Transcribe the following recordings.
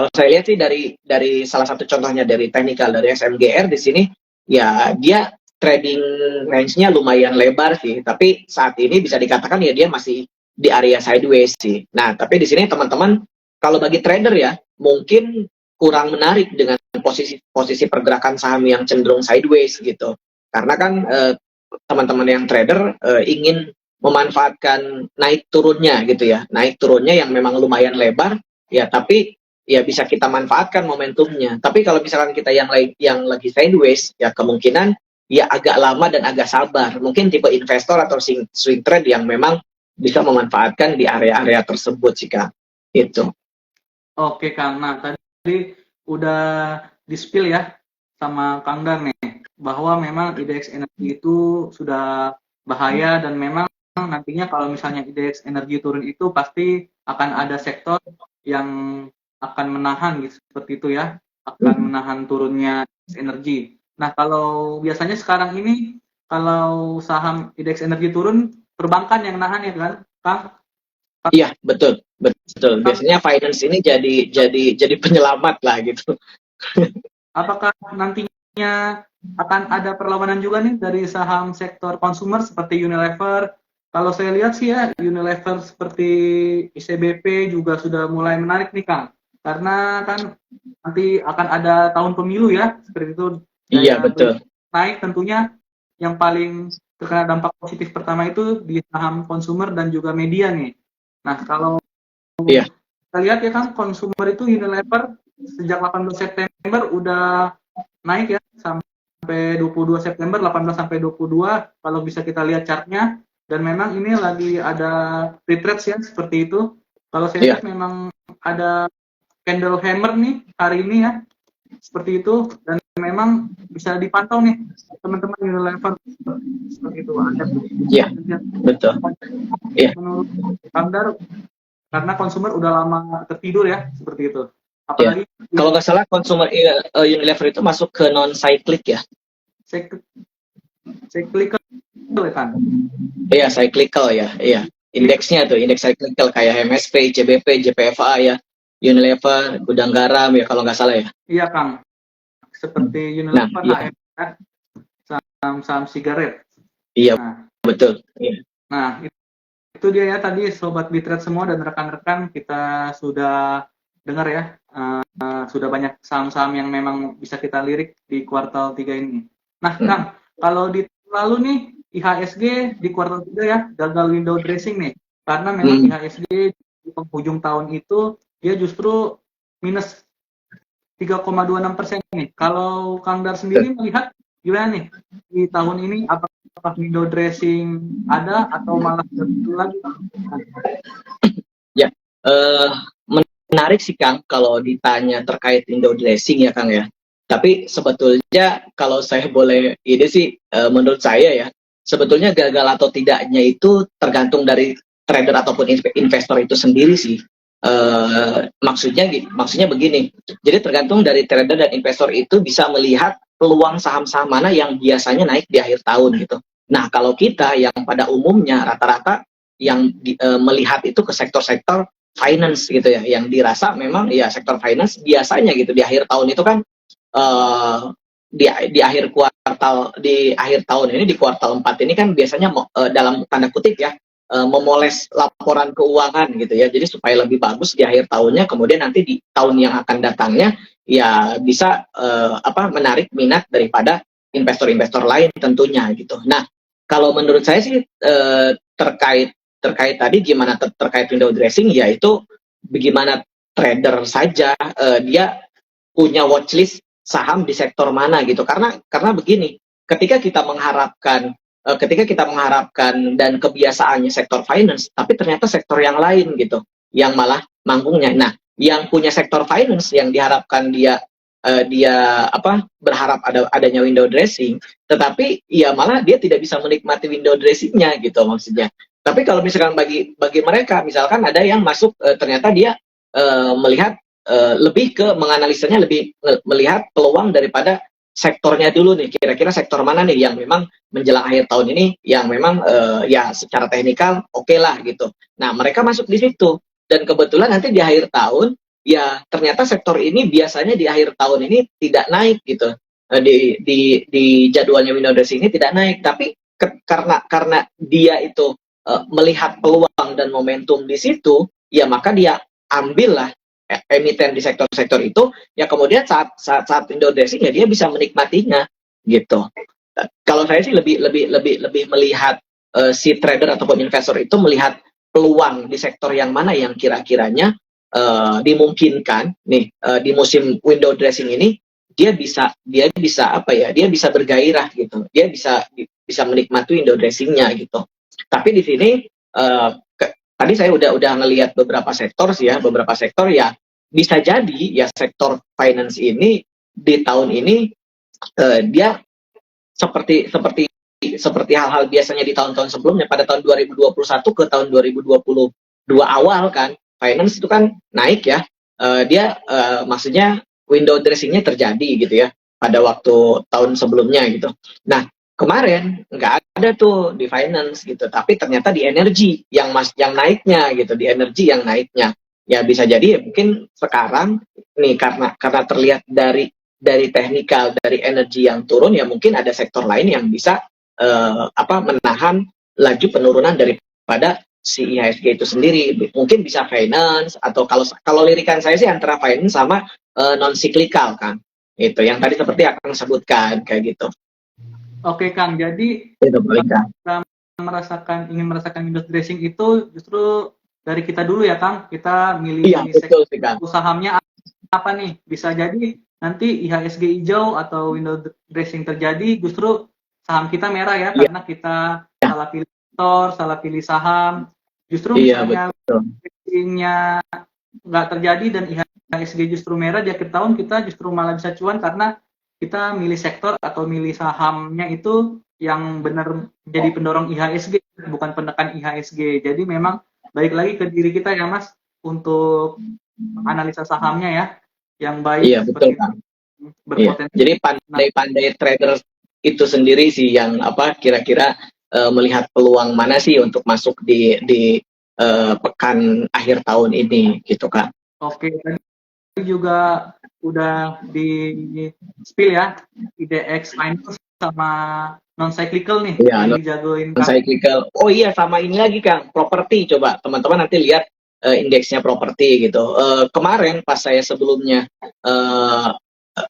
Kalau saya lihat sih dari salah satu contohnya dari technical dari SMGR di sini, ya dia trading range-nya lumayan lebar sih, tapi saat ini bisa dikatakan ya dia masih di area sideways sih. Nah, tapi di sini teman-teman kalau bagi trader ya mungkin kurang menarik dengan posisi pergerakan saham yang cenderung sideways gitu. Karena kan teman-teman yang trader ingin memanfaatkan naik turunnya gitu ya. Naik turunnya yang memang lumayan lebar ya, tapi ya bisa kita manfaatkan momentumnya. Tapi kalau misalkan kita yang lagi sideways ya kemungkinan ya agak lama dan agak sabar. Mungkin tipe investor atau swing trade yang memang bisa memanfaatkan di area-area tersebut sih Kak. Itu. Oke Kang, nah tadi udah di-spill ya sama Kang Dan nih, bahwa memang IDX energi itu sudah bahaya dan memang nantinya kalau misalnya IDX energi turun itu pasti akan ada sektor yang akan menahan gitu, seperti itu ya, akan menahan turunnya IDX energi. Nah kalau biasanya sekarang ini kalau saham IDX energi turun, perbankan yang nahan ya kan, Kang? Iya, betul, betul. Biasanya finance ini jadi penyelamat lah gitu. Apakah nantinya akan ada perlawanan juga nih dari saham sektor konsumer seperti Unilever? Kalau saya lihat sih ya, Unilever seperti ICBP juga sudah mulai menarik nih Kang. Karena kan nanti akan ada tahun pemilu ya, seperti itu. Iya, Daya betul. beli naik tentunya, yang paling terkena dampak positif pertama itu di saham konsumer dan juga media nih. Nah, kalau Iya. kita lihat ya kan, konsumer itu Unilever sejak 18 September udah naik ya sampai 22 September, 18 sampai 22 kalau bisa kita lihat chartnya, dan memang ini lagi ada retrace ya seperti itu. Kalau saya lihat memang ada candle hammer nih hari ini ya seperti itu, dan memang bisa dipantau nih teman-teman Unilever seperti itu. Iya, betul. Iya. Menurut standar karena konsumer udah lama tertidur ya seperti itu. Ya. Apalagi Kalau nggak salah consumer Unilever itu masuk ke non cyclic ya. cyclical kan. Iya, cyclical ya. Iya. Indeksnya tuh, indeks cyclical kayak MSP, CBP, JPFA ya. Unilever, Gudang Garam ya kalau nggak salah ya. Iya Kang. Seperti Unilever, Iya. saham sigaret. Iya, betul. Iya. Nah, itu dia ya tadi sobat Bitrate semua dan rekan-rekan, kita sudah dengar ya, sudah banyak saham-saham yang memang bisa kita lirik di kuartal 3 ini. Nah, Kang, kalau di lalu nih IHSG di kuartal 3 ya gagal window dressing nih. Karena memang IHSG di penghujung tahun itu dia justru minus 3,26% nih. Kalau Kang Dar sendiri melihat gimana nih di tahun ini, apakah window dressing ada atau malah begitu lagi? Ya, menarik sih Kang kalau ditanya terkait window dressing ya Kang ya. Tapi sebetulnya kalau saya boleh ide sih, menurut saya ya, sebetulnya gagal atau tidaknya itu tergantung dari trader ataupun investor itu sendiri sih. Maksudnya begini. Jadi tergantung dari trader dan investor itu bisa melihat peluang saham-saham mana yang biasanya naik di akhir tahun gitu. Nah, kalau kita yang pada umumnya rata-rata yang melihat itu ke sektor-sektor finance gitu ya, yang dirasa memang ya sektor finance biasanya gitu di akhir tahun itu kan di akhir tahun ini di kuartal 4 ini kan biasanya dalam tanda kutip ya memoles laporan keuangan gitu ya. Jadi supaya lebih bagus di akhir tahunnya, kemudian nanti di tahun yang akan datangnya ya bisa menarik minat daripada investor-investor lain tentunya gitu. Nah, kalau menurut saya sih terkait tadi gimana terkait window dressing, yaitu bagaimana trader saja dia punya watchlist saham di sektor mana gitu. Karena begini, ketika kita mengharapkan dan kebiasaannya sektor finance, tapi ternyata sektor yang lain gitu, yang malah manggungnya. Nah, yang punya sektor finance yang diharapkan dia berharap adanya window dressing, tetapi ya malah dia tidak bisa menikmati window dressingnya gitu maksudnya. Tapi kalau misalkan bagi mereka, misalkan ada yang masuk ternyata dia melihat lebih ke menganalisanya, lebih melihat peluang daripada sektornya dulu nih, kira-kira sektor mana nih yang memang menjelang akhir tahun ini yang memang ya secara teknikal oke lah gitu. Nah, mereka masuk di situ dan kebetulan nanti di akhir tahun ya ternyata sektor ini biasanya di akhir tahun ini tidak naik gitu. Di jadwalnya window dressing ini tidak naik, tapi karena dia itu melihat peluang dan momentum di situ, ya maka dia ambillah emiten di sektor-sektor itu, ya kemudian saat window dressing ya dia bisa menikmatinya gitu. Kalau saya sih lebih melihat si trader ataupun investor itu melihat peluang di sektor yang mana yang kira-kiranya dimungkinkan nih di musim window dressing ini dia bisa apa ya, dia bisa bergairah gitu, dia bisa menikmati window dressingnya gitu. Tapi di sini tadi saya udah ngelihat beberapa sektor sih ya, beberapa sektor ya bisa jadi ya sektor finance ini di tahun ini dia seperti seperti seperti hal-hal biasanya di tahun-tahun sebelumnya, pada tahun 2021 ke tahun 2022 awal kan finance itu kan naik ya, dia maksudnya window dressingnya terjadi gitu ya pada waktu tahun sebelumnya gitu. Nah kemarin nggak ada tuh di finance gitu, tapi ternyata di energi yang naiknya gitu, di energi yang naiknya. Ya bisa jadi ya mungkin sekarang nih karena terlihat dari teknikal, dari energi yang turun, ya mungkin ada sektor lain yang bisa menahan laju penurunan daripada si IHSG itu sendiri. Mungkin bisa finance, atau kalau lirikan saya sih antara finance sama non cyclical kan. Itu yang tadi seperti akan sebutkan kayak gitu. Oke Kang, jadi Itu kita ingin merasakan window dressing itu justru dari kita dulu ya Kang. Kita milih iya betul sih Kang. sahamnya apa nih? Bisa jadi nanti IHSG hijau atau window dressing terjadi, justru saham kita merah ya, karena kita salah pilih sektor, salah pilih saham. Justru misalnya dressingnya nggak terjadi dan IHSG justru merah di akhir tahun, kita justru malah bisa cuan karena kita milih sektor atau milih sahamnya itu yang benar jadi pendorong IHSG, bukan penekan IHSG. Jadi memang balik lagi ke diri kita ya Mas, untuk analisa sahamnya ya, yang baik. Iya betul Kang. Berpotensi. Iya. Jadi pandai-pandai trader itu sendiri sih yang kira-kira melihat peluang mana sih untuk masuk di pekan akhir tahun ini gitu Kang. Oke, tadi juga udah di spill ya IDX Finance sama non cyclical nih. Iya, dijagoin non cyclical. Oh iya, sama ini lagi Kang, properti. Coba teman-teman nanti lihat indeksnya properti gitu. Kemarin pas saya sebelumnya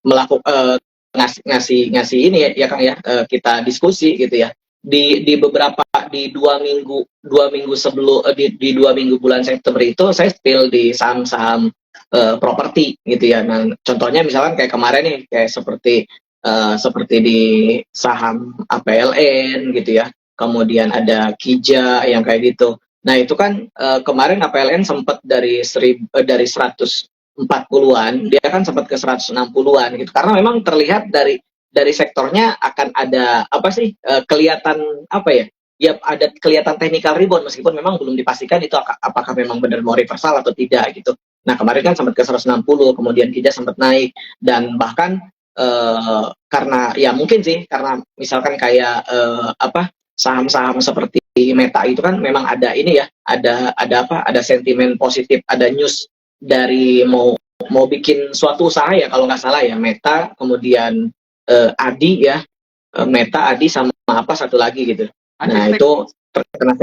melakukan ngasih ini ya Kang ya, kita diskusi gitu ya. Di beberapa di 2 minggu sebelum di 2 minggu bulan September itu saya spill di saham-saham properti gitu ya. Nah, contohnya misalkan kayak kemarin nih, kayak seperti di saham APLN gitu ya. Kemudian ada Kija yang kayak gitu. Nah, itu kan kemarin APLN sempat dari 140-an, dia kan sempat ke 160-an gitu. Karena memang terlihat dari sektornya akan ada kelihatan ya ada kelihatan technical rebound, meskipun memang belum dipastikan itu apakah memang benar mau reversal atau tidak gitu. Nah kemarin kan sempat ke 160, kemudian Kija sempat naik, dan bahkan karena ya mungkin sih karena misalkan kayak saham-saham seperti Meta itu kan memang ada ini ya, ada sentimen positif, ada news dari mau bikin suatu usaha ya kalau nggak salah ya, Meta, kemudian Adi ya, Meta, Adi, sama apa satu lagi gitu. Nah itu terkena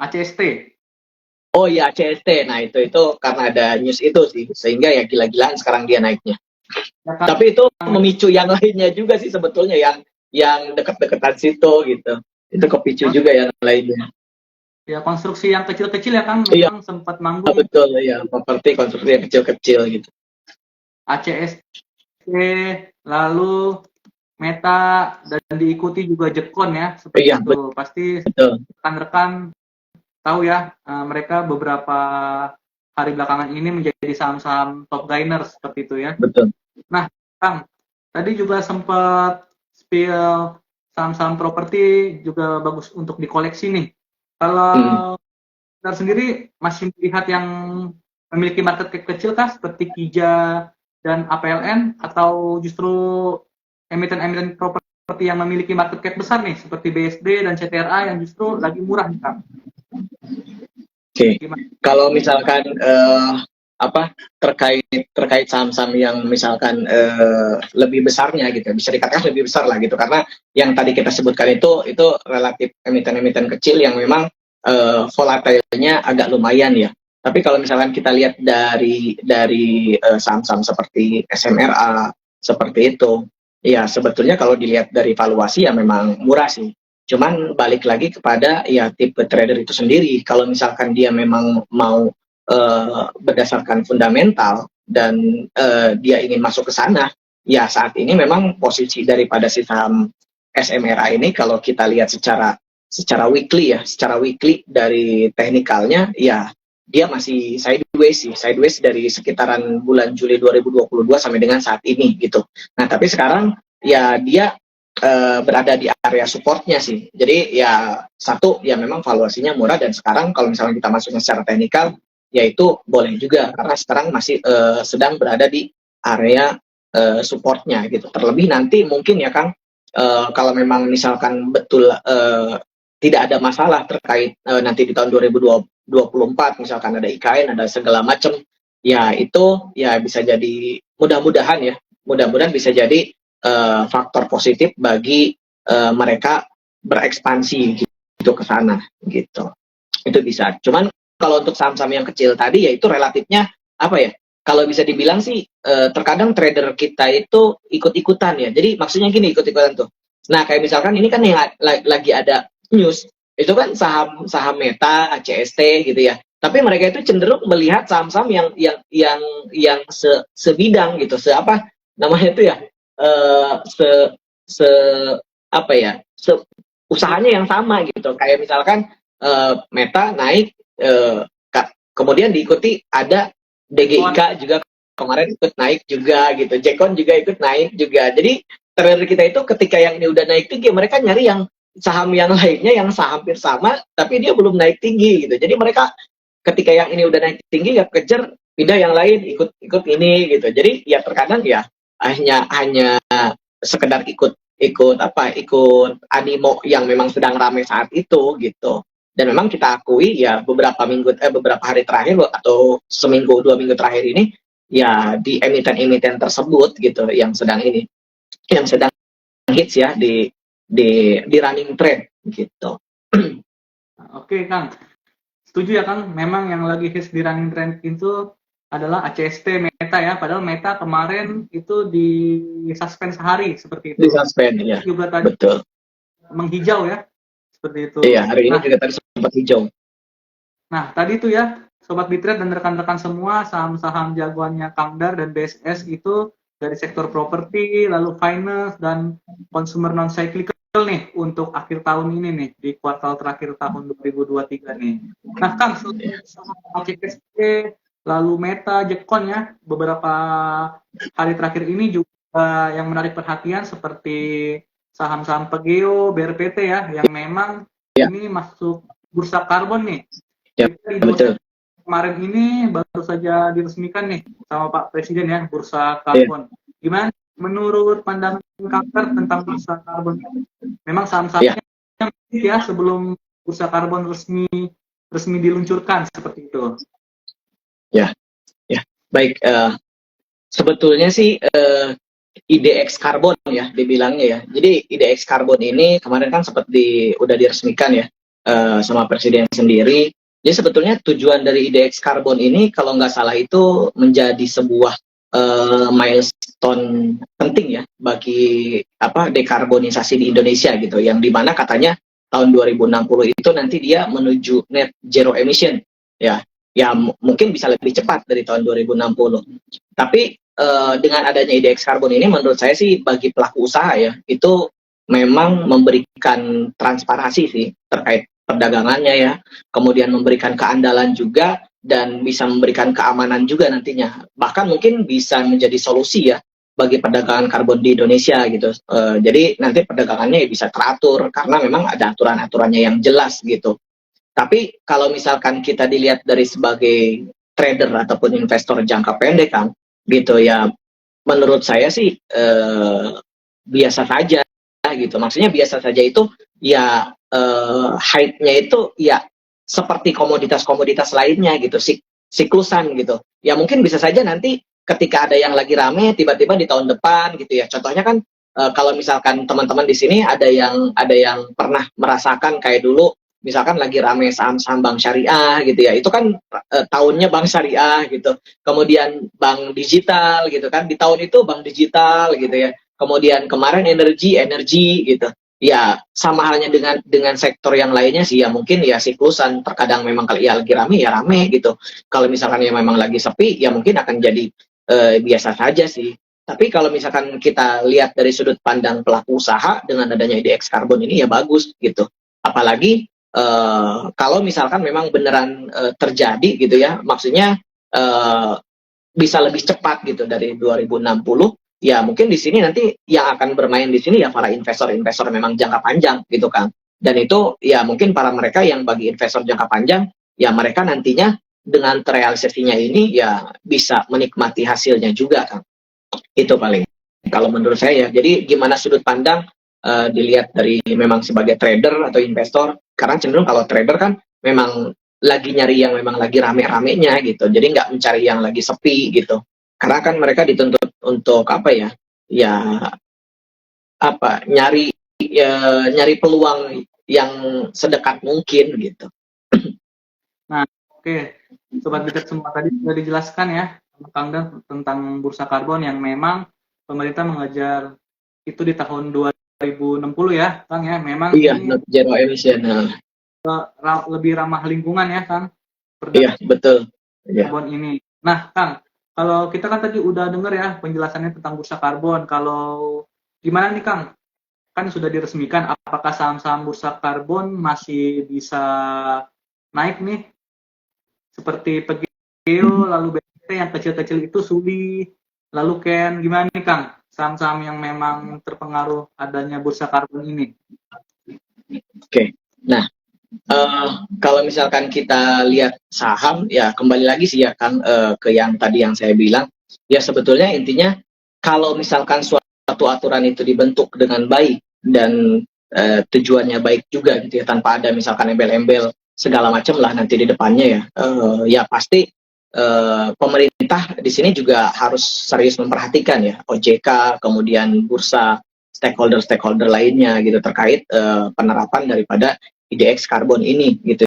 ACST. Oh iya ACST. Nah itu karena ada news itu sih, sehingga ya gila-gilaan sekarang dia naiknya. Ya, kan? Tapi itu memicu yang lainnya juga sih sebetulnya, yang dekat-dekatan situ gitu. Itu kepicu juga yang lainnya. Ya konstruksi yang kecil-kecil ya kan memang sempat manggung. Betul ya, seperti konstruksi yang kecil-kecil gitu. ACST, lalu Meta, dan diikuti juga Jekon ya, seperti itu. Pasti rekan-rekan tahu ya, mereka beberapa hari belakangan ini menjadi saham-saham top gainers seperti itu ya. Betul. Nah, Kang, tadi juga sempat spill saham-saham properti juga bagus untuk dikoleksi nih. Kalau kita sendiri masih melihat yang memiliki market cap kecil kah, seperti Kija dan APLN, atau justru emiten-emiten properti yang memiliki market cap besar nih, seperti BSD dan CTRA yang justru lagi murah nih Kang? Oke. Kalau misalkan apa terkait saham-saham yang misalkan lebih besarnya gitu, bisa dikatakan lebih besar lah gitu, karena yang tadi kita sebutkan itu relatif emiten-emiten kecil yang memang volatilnya agak lumayan ya. Tapi kalau misalkan kita lihat dari saham-saham seperti SMRA seperti itu, ya sebetulnya kalau dilihat dari valuasi ya memang murah sih. Cuman balik lagi kepada ya tipe trader itu sendiri. Kalau misalkan dia memang mau berdasarkan fundamental dan dia ingin masuk ke sana, ya saat ini memang posisi daripada si saham SMRA ini kalau kita lihat secara weekly ya, secara weekly dari teknikalnya ya dia masih sideways dari sekitaran bulan Juli 2022 sampai dengan saat ini gitu. Nah, tapi sekarang ya dia berada di area supportnya sih. Jadi ya satu ya memang valuasinya murah, dan sekarang kalau misalnya kita masuknya secara teknikal yaitu boleh juga karena sekarang masih sedang berada di area supportnya gitu. Terlebih nanti mungkin ya Kang, kalau memang misalkan betul tidak ada masalah terkait nanti di tahun 2024 misalkan ada IKN, ada segala macam, ya itu ya bisa jadi mudah-mudahan bisa jadi faktor positif bagi mereka berekspansi gitu ke sana gitu. Itu bisa. Cuman kalau untuk saham-saham yang kecil tadi ya itu relatifnya apa ya? Kalau bisa dibilang sih terkadang trader kita itu ikut-ikutan ya. Jadi maksudnya gini, ikut-ikutan tuh. Nah, kayak misalkan ini kan yang lagi ada news, itu kan saham Meta, ACST gitu ya. Tapi mereka itu cenderung melihat saham-saham yang sebidang gitu, apa namanya itu ya? eh se se apa ya? Usahanya yang sama gitu. Kayak misalkan Meta naik, kemudian diikuti ada DGIK juga kemarin ikut naik juga gitu. Jekon juga ikut naik juga. Jadi trader kita itu ketika yang ini udah naik tinggi, mereka nyari yang saham yang lainnya yang hampir sama tapi dia belum naik tinggi gitu. Jadi mereka ketika yang ini udah naik tinggi ya kejar, pindah yang lain, ikut ini gitu. Jadi ya terkadang ya hanya sekedar ikut animo yang memang sedang ramai saat itu gitu. Dan memang kita akui ya beberapa hari terakhir atau seminggu 2 minggu terakhir ini ya di emiten-emiten tersebut gitu yang sedang hits ya di running trade gitu. Oke, Kang. Setuju ya, Kang? Memang yang lagi hits di running trend itu adalah ACST Meta ya. Padahal Meta kemarin itu di suspend sehari seperti itu. Di suspend ya. Juga tadi betul. Menghijau ya. Seperti itu. Iya, hari ini juga tadi sempat hijau. Nah, tadi itu ya, Sobat Bitret dan rekan-rekan semua, saham-saham jagoannya Kang Dar dan BSS itu dari sektor properti, lalu finance, dan consumer non-cyclical nih untuk akhir tahun ini nih, di kuartal terakhir tahun 2023 nih. Nah, Kang, saham ACST, lalu Meta, Jekon ya, beberapa hari terakhir ini juga yang menarik perhatian seperti saham-saham Pegeo, BRPT ya, yang memang ini masuk bursa karbon nih. Ya, betul. Kemarin ini baru saja diresmikan nih sama Pak Presiden ya, bursa karbon. Gimana menurut pandangan Kanker tentang bursa karbon? Memang saham-sahamnya ya sebelum bursa karbon resmi diluncurkan seperti itu. Ya. Baik. Sebetulnya sih IDX karbon ya dibilangnya ya. Jadi IDX karbon ini kemarin kan udah diresmikan ya sama Presiden sendiri. Jadi sebetulnya tujuan dari IDX karbon ini kalau nggak salah itu menjadi sebuah milestone penting ya bagi dekarbonisasi di Indonesia gitu, yang dimana katanya tahun 2060 itu nanti dia menuju net zero emission ya mungkin bisa lebih cepat dari tahun 2060. Tapi dengan adanya IDX karbon ini menurut saya sih bagi pelaku usaha ya itu memang memberikan transparansi sih terkait perdagangannya ya, kemudian memberikan keandalan juga dan bisa memberikan keamanan juga nantinya. Bahkan mungkin bisa menjadi solusi ya bagi perdagangan karbon di Indonesia gitu. Jadi nanti perdagangannya bisa teratur karena memang ada aturan-aturannya yang jelas gitu. Tapi kalau misalkan kita dilihat dari sebagai trader ataupun investor jangka pendek kan gitu ya, menurut saya sih biasa saja gitu. Maksudnya biasa saja itu ya hype-nya itu ya seperti komoditas-komoditas lainnya gitu sih. siklusan gitu. Ya mungkin bisa saja nanti ketika ada yang lagi rame tiba-tiba di tahun depan gitu ya. Contohnya kan kalau misalkan teman-teman di sini ada yang pernah merasakan kayak dulu misalkan lagi rame saham-saham bank syariah gitu ya. Itu kan tahunnya bank syariah gitu. Kemudian bank digital gitu kan. Di tahun itu bank digital gitu ya. Kemudian kemarin energi gitu. Ya sama halnya dengan sektor yang lainnya sih ya mungkin ya siklusan terkadang memang kalau ya lagi rame ya rame gitu. Kalau misalkan ya memang lagi sepi ya mungkin akan jadi biasa saja sih. Tapi kalau misalkan kita lihat dari sudut pandang pelaku usaha dengan adanya IDX Carbon ini ya bagus gitu. Apalagi kalau misalkan memang beneran terjadi gitu ya, maksudnya eh, bisa lebih cepat gitu dari 2060. Ya mungkin di sini nanti yang akan bermain di sini ya para investor-investor memang jangka panjang gitu kan. Dan itu ya mungkin para mereka yang bagi investor jangka panjang ya mereka nantinya dengan terrealisasinya ini ya bisa menikmati hasilnya juga kan. Itu paling kalau menurut saya ya. Jadi gimana sudut pandang dilihat dari memang sebagai trader atau investor. Karena cenderung kalau trader kan memang lagi nyari yang memang lagi rame-ramenya gitu. Jadi nggak mencari yang lagi sepi gitu. Karena kan mereka dituntut untuk apa ya? Ya apa? Nyari peluang yang sedekat mungkin gitu. Nah, oke, Sobat Bitek semua tadi sudah dijelaskan ya sama Kang Dan tentang bursa karbon yang memang pemerintah mengejar itu di tahun 2060 ya, Kang ya. Memang Iya, ini net zero emission. Nah, lebih ramah lingkungan ya, Kang. iya, betul. Iya. Karbon ini. Nah, Kang, kalau kita kan tadi udah dengar ya penjelasannya tentang bursa karbon. Kalau gimana nih, Kang? Kan sudah diresmikan, apakah saham-saham bursa karbon masih bisa naik nih? Seperti Pegeo, lalu BT yang kecil-kecil itu Suli, lalu Ken, gimana nih, Kang? Saham-saham yang memang terpengaruh adanya bursa karbon ini. Oke. Nah, kalau misalkan kita lihat saham, ya kembali lagi sih ya kan ke yang tadi yang saya bilang, ya sebetulnya intinya kalau misalkan suatu aturan itu dibentuk dengan baik dan tujuannya baik juga gitu ya, tanpa ada misalkan embel-embel segala macam lah nanti di depannya ya, ya pasti pemerintah di sini juga harus serius memperhatikan ya OJK, kemudian bursa, stakeholder-stakeholder lainnya gitu terkait penerapan daripada IDX karbon ini gitu